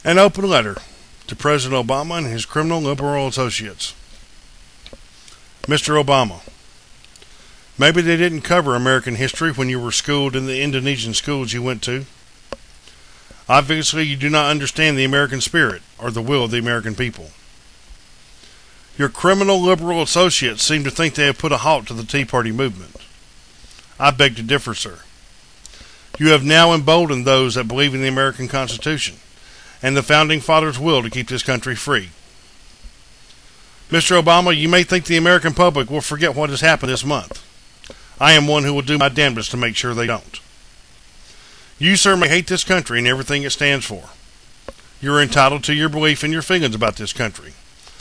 An open letter to President Obama and his criminal liberal associates. Mr. Obama, maybe they didn't cover American history when you were schooled in the Indonesian schools you went to. Obviously, you do not understand the American spirit or the will of the American people. Your criminal liberal associates seem to think they have put a halt to the Tea Party movement. I beg to differ, sir. You have now emboldened those that believe in the American Constitution and the Founding Fathers' will to keep this country free. Mr. Obama, you may think the American public will forget what has happened this month. I am one who will do my damnedest to make sure they don't. You, sir, may hate this country and everything it stands for. You are entitled to your belief and your feelings about this country.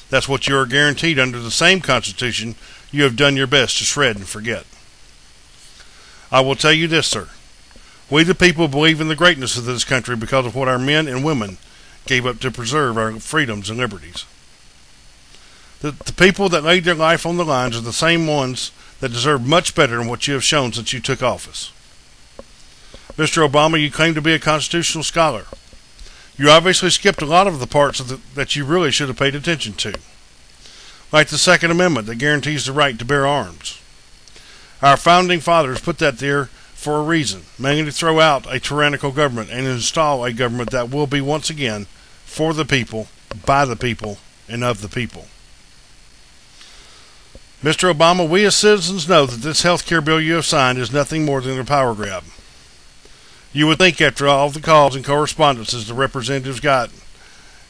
That's what you are guaranteed under the same Constitution you have done your best to shred and forget. I will tell you this, sir. We the people believe in the greatness of this country because of what our men and women gave up to preserve our freedoms and liberties. The people that laid their life on the lines are the same ones that deserve much better than what you have shown since you took office. Mr. Obama, you claim to be a constitutional scholar. You obviously skipped a lot of the parts that you really should have paid attention to, like the Second Amendment that guarantees the right to bear arms. Our founding fathers put that there for a reason, mainly to throw out a tyrannical government and install a government that will be once again for the people, by the people, and of the people. Mr. Obama, we as citizens know that this health care bill you have signed is nothing more than a power grab. You would think after all the calls and correspondences the representatives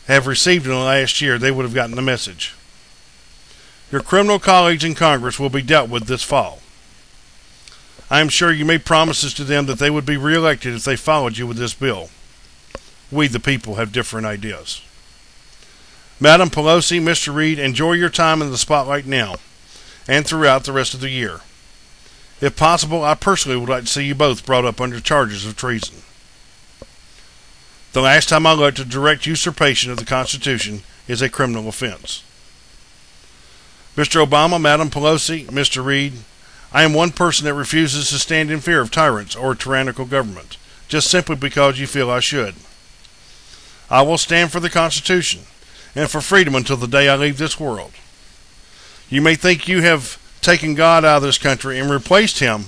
have received in the last year, they would have gotten the message. Your criminal colleagues in Congress will be dealt with this fall. I am sure you made promises to them that they would be reelected if they followed you with this bill. We, the people, have different ideas. Madam Pelosi, Mr. Reid, enjoy your time in the spotlight now and throughout the rest of the year. If possible, I personally would like to see you both brought up under charges of treason. The last time I looked, a direct usurpation of the Constitution is a criminal offense. Mr. Obama, Madam Pelosi, Mr. Reid, I am one person that refuses to stand in fear of tyrants or tyrannical government, just simply because you feel I should. I will stand for the Constitution and for freedom until the day I leave this world. You may think you have taken God out of this country and replaced him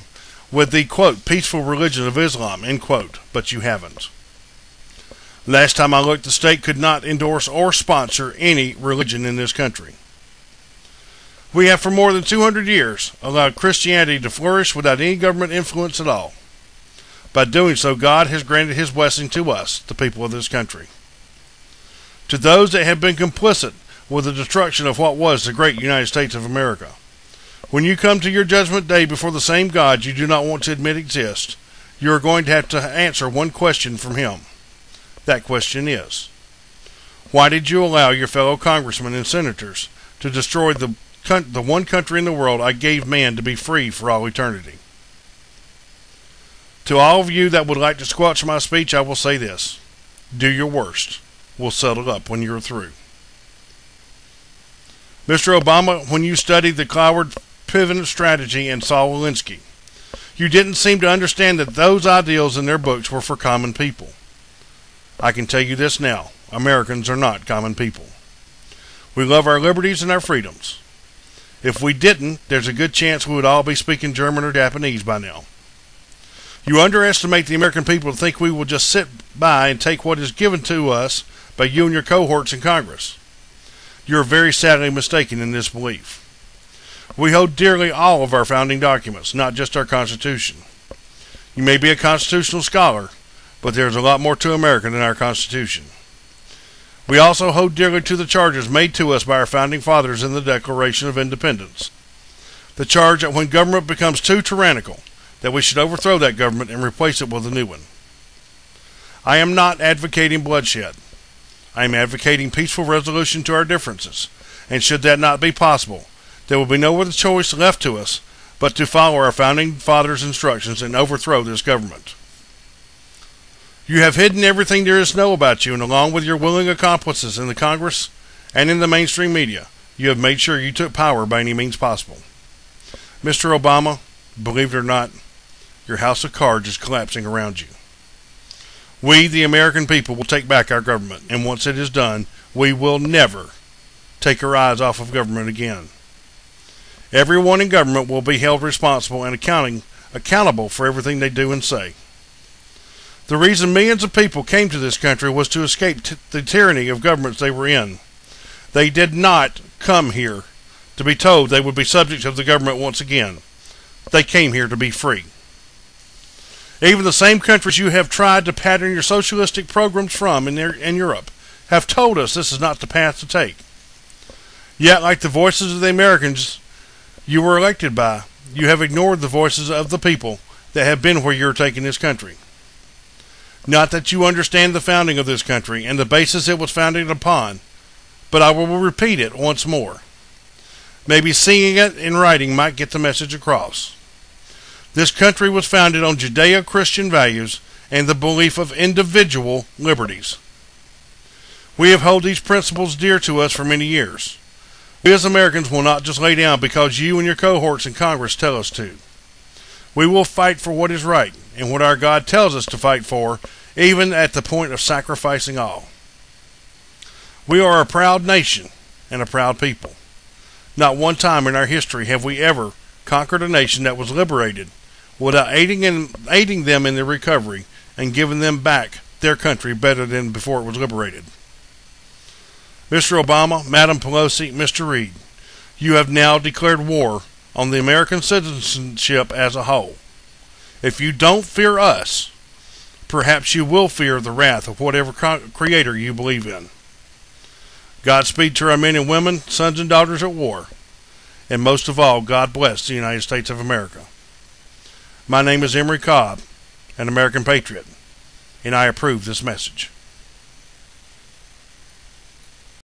with the, quote, peaceful religion of Islam, end quote, but you haven't. Last time I looked, the state could not endorse or sponsor any religion in this country. We have for more than 200 years allowed Christianity to flourish without any government influence at all. By doing so, God has granted his blessing to us, the people of this country. To those that have been complicit with the destruction of what was the great United States of America, when you come to your judgment day before the same God you do not want to admit exists, you are going to have to answer one question from him. That question is, why did you allow your fellow congressmen and senators to destroy the one country in the world I gave man to be free for all eternity? To all of you that would like to squelch my speech, I will say this. Do your worst. We'll settle up when you're through. Mr. Obama, when you studied the Cloward Pivot strategy and Saul Alinsky, you didn't seem to understand that those ideals in their books were for common people. I can tell you this now. Americans are not common people. We love our liberties and our freedoms. If we didn't, there's a good chance we would all be speaking German or Japanese by now. You underestimate the American people to think we will just sit by and take what is given to us by you and your cohorts in Congress. You are very sadly mistaken in this belief. We hold dearly all of our founding documents, not just our Constitution. You may be a constitutional scholar, but there's a lot more to America than our Constitution. We also hold dearly to the charges made to us by our founding fathers in the Declaration of Independence. The charge that when government becomes too tyrannical, that we should overthrow that government and replace it with a new one. I am not advocating bloodshed. I am advocating peaceful resolution to our differences, and should that not be possible, there will be no other choice left to us but to follow our founding fathers' instructions and overthrow this government. You have hidden everything there is to know about you, and along with your willing accomplices in the Congress and in the mainstream media, you have made sure you took power by any means possible. Mr. Obama, believe it or not, your house of cards is collapsing around you. We, the American people, will take back our government, and once it is done, we will never take our eyes off of government again. Everyone in government will be held responsible and accountable for everything they do and say. The reason millions of people came to this country was to escape the tyranny of governments they were in. They did not come here to be told they would be subjects of the government once again. They came here to be free. Even the same countries you have tried to pattern your socialistic programs from in Europe have told us this is not the path to take. Yet, like the voices of the Americans you were elected by, you have ignored the voices of the people that have been where you're taking this country. Not that you understand the founding of this country and the basis it was founded upon, but I will repeat it once more. Maybe seeing it in writing might get the message across. This country was founded on Judeo-Christian values and the belief of individual liberties. We have held these principles dear to us for many years. We as Americans will not just lay down because you and your cohorts in Congress tell us to. We will fight for what is right and what our God tells us to fight for, even at the point of sacrificing all. We are a proud nation and a proud people. Not one time in our history have we ever conquered a nation that was liberated without aiding them in their recovery and giving them back their country better than before it was liberated. Mr. Obama, Madam Pelosi, Mr. Reid, you have now declared war on the American citizenship as a whole. If you don't fear us, perhaps you will fear the wrath of whatever creator you believe in. Godspeed to our men and women, sons and daughters at war. And most of all, God bless the United States of America. My name is Emery Cobb, an American patriot, and I approve this message.